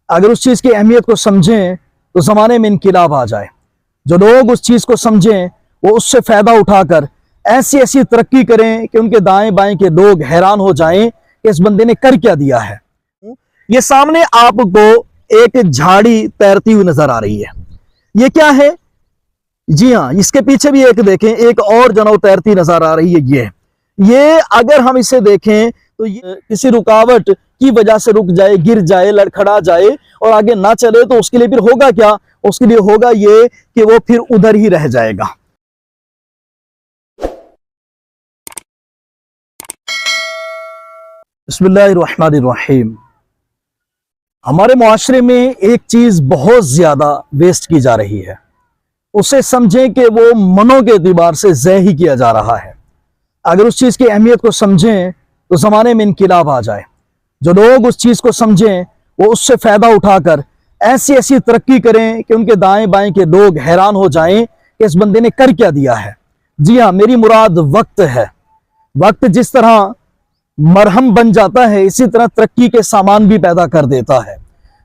अगर उस चीज़ की अहमियत को समझें तो ज़माने में इनकलाब आ जाए। जो लोग उस चीज़ को समझें वो उससे फ़ायदा उठाकर ऐसी ऐसी तरक्की करें कि उनके दाएं बाएं के लोग हैरान हो जाएं कि इस बंदे ने कर क्या दिया है। ये सामने आपको एक झाड़ी तैरती हुई नजर आ रही है। ये क्या है? जी हाँ, इसके पीछे भी एक देखें, एक और जनाव तैरती नजर आ रही है। ये अगर हम इसे देखें तो ये किसी रुकावट की वजह से रुक जाए, गिर जाए, लड़खड़ा जाए और आगे ना चले तो उसके लिए फिर होगा क्या? उसके लिए होगा ये कि वो फिर उधर ही रह जाएगा। बिस्मिल्लाहिर्रहमानिर्रहीम। हमारे मुआशरे में एक चीज बहुत ज्यादा वेस्ट की जा रही है, उसे समझें कि वो मनों के एतबार से ज़य ही किया जा रहा है। अगर उस चीज़ की अहमियत को समझें तो ज़माने में इनकलाब आ जाए। जो लोग उस चीज़ को समझें वो उससे फ़ायदा उठाकर ऐसी ऐसी तरक्की करें कि उनके दाएं बाएं के लोग हैरान हो जाएं कि इस बंदे ने कर क्या दिया है। जी हाँ, मेरी मुराद वक्त है। वक्त जिस तरह मरहम बन जाता है, इसी तरह तरक्की के सामान भी पैदा कर देता है।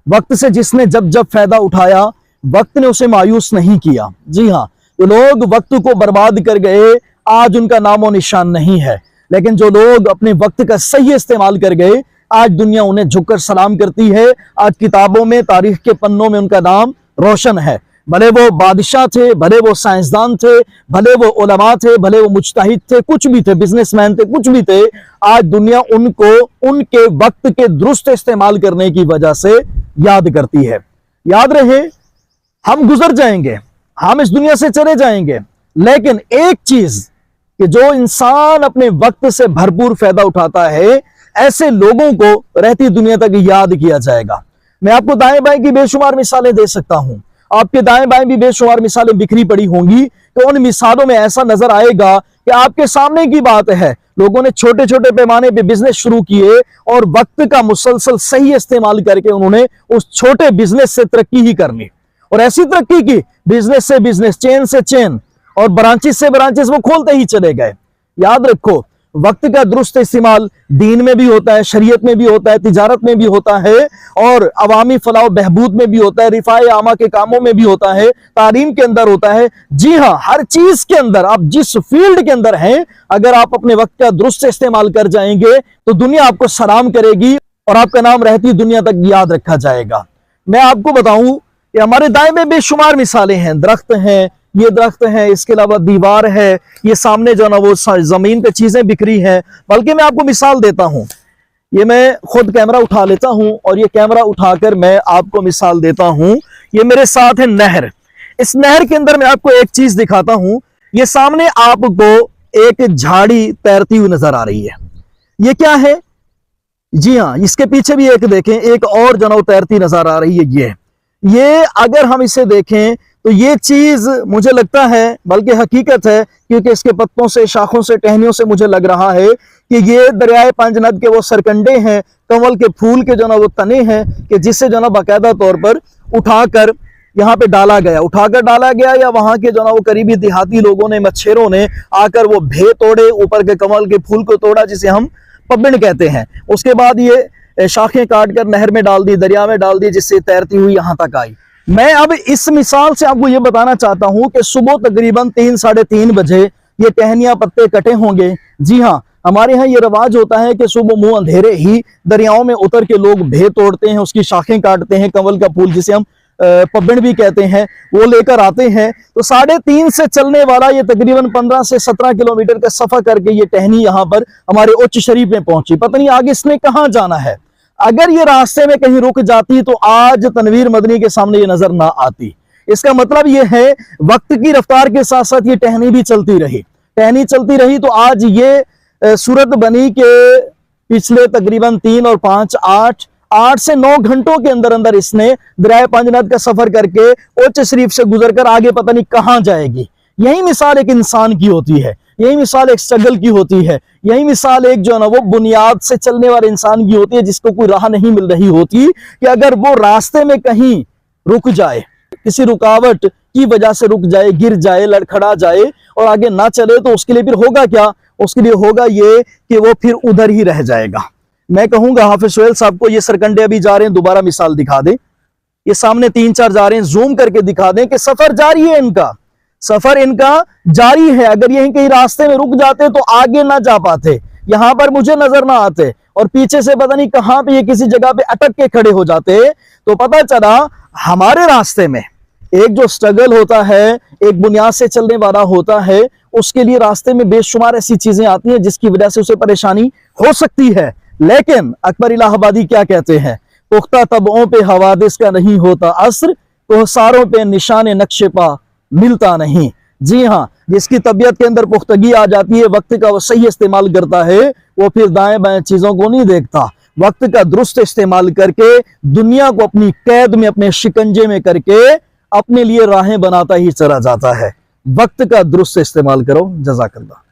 वक्त से जिसने जब जब फ़ायदा उठाया, वक्त ने उसे मायूस नहीं किया। जी हाँ, जो लोग वक्त को बर्बाद कर गए आज उनका नामो निशान नहीं है, लेकिन जो लोग अपने वक्त का सही इस्तेमाल कर गए आज दुनिया उन्हें झुककर सलाम करती है। आज किताबों में, तारीख के पन्नों में उनका नाम रोशन है। भले वो बादशाह थे, भले वो साइंसदान थे, भले वो उलमा थे, भले वो मुज्तहिद थे, कुछ भी थे, बिजनेसमैन थे, कुछ भी थे, आज दुनिया उनको उनके वक्त के दुरुस्त इस्तेमाल करने की वजह से याद करती है। याद रहे, हम गुजर जाएंगे, हम इस दुनिया से चले जाएंगे, लेकिन एक चीज कि जो इंसान अपने वक्त से भरपूर फायदा उठाता है, ऐसे लोगों को रहती दुनिया तक याद किया जाएगा। मैं आपको दाएं बाएं की बेशुमार मिसालें दे सकता हूं, आपके दाएं बाएं भी बेशुमार मिसालें बिखरी पड़ी होंगी। तो उन मिसालों में ऐसा नजर आएगा कि आपके सामने की बात है, लोगों ने छोटे छोटे पैमाने पे बिजनेस शुरू किए और वक्त का मुसलसल सही इस्तेमाल करके उन्होंने उस छोटे बिजनेस से तरक्की ही करनी, और ऐसी तरक्की की, बिजनेस से बिजनेस, चेन से चेन और ब्रांचेस से ब्रांचेस वो खोलते ही चले गए। याद रखो, वक्त का दुरुस्त इस्तेमाल दीन में भी होता है, शरीयत में भी होता है, तिजारत में भी होता है और अवामी फलाह बहबूद में भी होता है, रिफाए आमा के कामों में भी होता है, तालीम के अंदर होता है। जी हाँ, हर चीज के अंदर, आप जिस फील्ड के अंदर हैं, अगर आप अपने वक्त का दुरुस्त इस्तेमाल कर जाएंगे तो दुनिया आपको सलाम करेगी और आपका नाम रहती दुनिया तक याद रखा जाएगा। मैं आपको बताऊं कि हमारे दाएं में बेशुमार मिसालें हैं। दरख्त हैं, ये दरख्त है, इसके अलावा दीवार है, ये सामने जो ना वो जमीन पे चीजें बिखरी हैं। बल्कि मैं आपको मिसाल देता हूं, ये मैं खुद कैमरा उठा लेता हूं और ये कैमरा उठाकर मैं आपको मिसाल देता हूं। ये मेरे साथ है नहर, इस नहर के अंदर मैं आपको एक चीज दिखाता हूं। ये सामने आपको एक झाड़ी तैरती हुई नजर आ रही है। ये क्या है? जी हाँ, इसके पीछे भी एक देखें, एक और जनाव तैरती नजर आ रही है। ये अगर हम इसे देखें तो ये चीज मुझे लगता है, बल्कि हकीकत है, क्योंकि इसके पत्तों से, शाखों से, टहनियों से मुझे लग रहा है कि ये दरियाए पंजनद के वो सरकंडे हैं, कमल के फूल के जो ना वो तने हैं, कि जिससे जो ना बाकायदा तौर पर उठाकर यहाँ पे डाला गया, उठाकर डाला गया, या वहां के जो ना वो करीबी देहाती लोगों ने, मच्छरों ने आकर वो भे तोड़े, ऊपर के कमल के फूल को तोड़ा, जिसे हम पबिन कहते हैं। उसके बाद ये शाखें काट कर नहर में डाल दी, दरिया में डाल दी, जिससे तैरती हुई यहां तक आई। मैं अब इस मिसाल से आपको ये बताना चाहता हूं कि सुबह तकरीबन 3 साढ़े 3 बजे ये टहनियां, पत्ते कटे होंगे। जी हाँ, हमारे यहाँ ये रवाज होता है कि सुबह मुंह अंधेरे ही दरियाओं में उतर के लोग भे तोड़ते हैं, उसकी शाखें काटते हैं, कमल का फूल जिसे हम पबिन भी कहते हैं, वो लेकर आते हैं। तो 3:30 से चलने वाला ये तकरीबन 15 से 17 किलोमीटर का सफर करके ये टहनी यहाँ पर हमारे उच्च शरीफ में पहुंची। पता नहीं आगे इसने कहाँ जाना है। अगर ये रास्ते में कहीं रुक जाती तो आज तनवीर मदनी के सामने ये नजर ना आती। इसका मतलब ये है, वक्त की रफ्तार के साथ साथ ये टहनी भी चलती रही, टहनी चलती रही, तो आज ये सूरत बनी के पिछले तकरीबन 3 और 5 8 से 9 घंटों के अंदर अंदर इसने दरियाए पंजनद का सफर करके उच्च शरीफ से गुजरकर आगे पता नहीं कहां जाएगी। यही मिसाल एक इंसान की होती है, यही मिसाल एक स्ट्रगल की होती है, यही मिसाल एक जो है ना वो बुनियाद से चलने वाले इंसान की होती है, जिसको कोई राह नहीं मिल रही होती, कि अगर वो रास्ते में कहीं रुक जाए, किसी रुकावट की वजह से रुक जाए, गिर जाए, लड़खड़ा जाए और आगे ना चले तो उसके लिए फिर होगा क्या? उसके लिए होगा ये कि वो फिर उधर ही रह जाएगा। मैं कहूंगा हाफिज सोहेल साहब को, ये सरकंडे अभी जा रहे हैं, दोबारा मिसाल दिखा दे। ये सामने 3-4 जा रहे हैं, जूम करके दिखा दें कि सफर जारी है इनका, सफर इनका जारी है। अगर यहीं कहीं रास्ते में रुक जाते तो आगे ना जा पाते, यहां पर मुझे नजर ना आते और पीछे से पता नहीं कहां पे ये किसी जगह पे अटक के खड़े हो जाते, तो पता चला हमारे रास्ते में एक जो स्ट्रगल होता है, एक बुनियाद से चलने वाला होता है, उसके लिए रास्ते में बेशुमार ऐसी चीजें आती हैं जिसकी वजह से उसे परेशानी हो सकती है। लेकिन अकबर इलाहाबादी क्या कहते हैं, पुख्ता तबों पे हवादिस का नहीं होता असर, तो सारों पे निशाने नक्शे पा मिलता नहीं। जी हाँ, जिसकी तबीयत के अंदर पुख्तगी आ जाती है, वक्त का वो सही इस्तेमाल करता है, वो फिर दाएं बाएं चीजों को नहीं देखता, वक्त का दुरुस्त इस्तेमाल करके दुनिया को अपनी कैद में, अपने शिकंजे में करके अपने लिए राहें बनाता ही चला जाता है। वक्त का दुरुस्त इस्तेमाल करो। जज़ाकल्लाह।